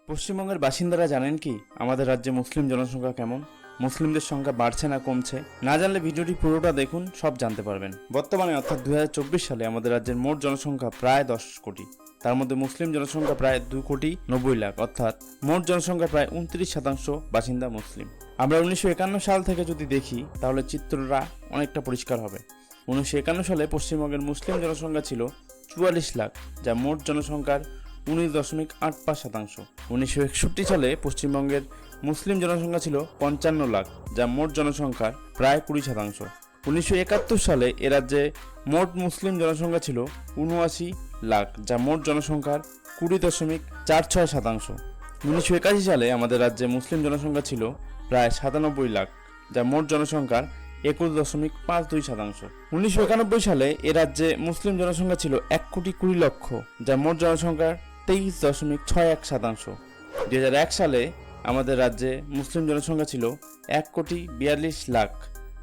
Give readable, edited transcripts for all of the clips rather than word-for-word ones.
পশ্চিমবঙ্গের বাসিন্দারা জানেন কি আমাদের রাজ্যে মুসলিম জনসংখ্যা কেমন? মুসলিমদের সংখ্যা বাড়ছে না কমছে? না জানলে ভিডিওটি পুরোটা দেখুন, সব জানতে পারবেন। বর্তমানে অর্থাৎ 2024 সালে আমাদের রাজ্যের মোট জনসংখ্যা প্রায় 10 কোটি। তার মধ্যে মুসলিম জনসংখ্যা প্রায় 2,90,00,000, অর্থাৎ মোট জনসংখ্যা প্রায় 29% বাসিন্দা মুসলিম। আমরা 1951 সাল থেকে যদি দেখি তাহলে চিত্রটা অনেকটা পরিষ্কার হবে। 1951 সালে পশ্চিমবঙ্গের মুসলিম জনসংখ্যা ছিল 44 লাখ, যা মোট জনসংখ্যার 19.85%। 1961 সালে পশ্চিমবঙ্গের মুসলিম জনসংখ্যা ছিল 55 লাখ, যা মোট জনসংখ্যার প্রায় 20%। 1971 সালে এ রাজ্যে মোট মুসলিম জনসংখ্যা ছিল 79 লাখ, যা মোট জনসংখ্যার 20.46%। 1981 সালে আমাদের রাজ্যে মুসলিম জনসংখ্যা ছিল প্রায় 97 লাখ, যা মোট জনসংখ্যার 21.52%। 1991 সালে এ রাজ্যে মুসলিম জনসংখ্যা ছিল 1,20,00,000, যা মোট জনসংখ্যার 23.61%। 2001 সালে আমাদের রাজ্যে মুসলিম জনসংখ্যা ছিল 1,42,00,000,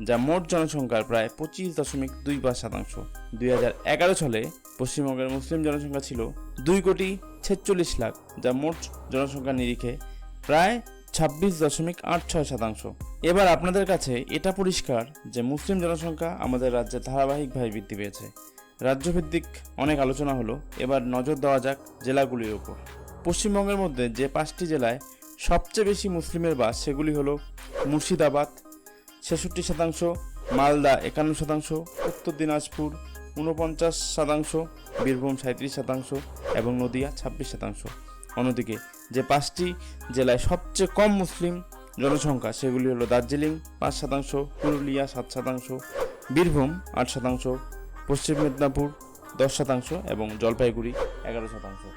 যা মোট জনসংখ্যার প্রায় 25.25%। 2011 সালে পশ্চিমবঙ্গের মুসলিম জনসংখ্যা ছিল 2,46,00,000, যা মোট জনসংখ্যার নিরিখে প্রায় 26.86%। এবার আপনাদের কাছে এটা পরিষ্কার যে মুসলিম জনসংখ্যা আমাদের রাজ্যে ধারাবাহিকভাবে বৃদ্ধি পেয়েছে। রাজ্যভিত্তিক অনেক আলোচনা হলো, এবার নজর দেওয়া যাক জেলাগুলির উপর। পশ্চিমবঙ্গের মধ্যে যে 5টি জেলায় সবচেয়ে বেশি মুসলিমের বাস সেগুলি হলো মুর্শিদাবাদ 66%, মালদা 51%, উত্তর দিনাজপুর 49%, বীরভূম 37% এবং নদিয়া 26%। অন্যদিকে যে 5টি জেলায় সবচেয়ে কম মুসলিম জনসংখ্যা সেগুলি হলো দার্জিলিং 5%, পুরুলিয়া 7%, বীরভূম 8%, পশ্চিম মেদিনীপুর 10% এবং জলপাইগুড়ি 11%।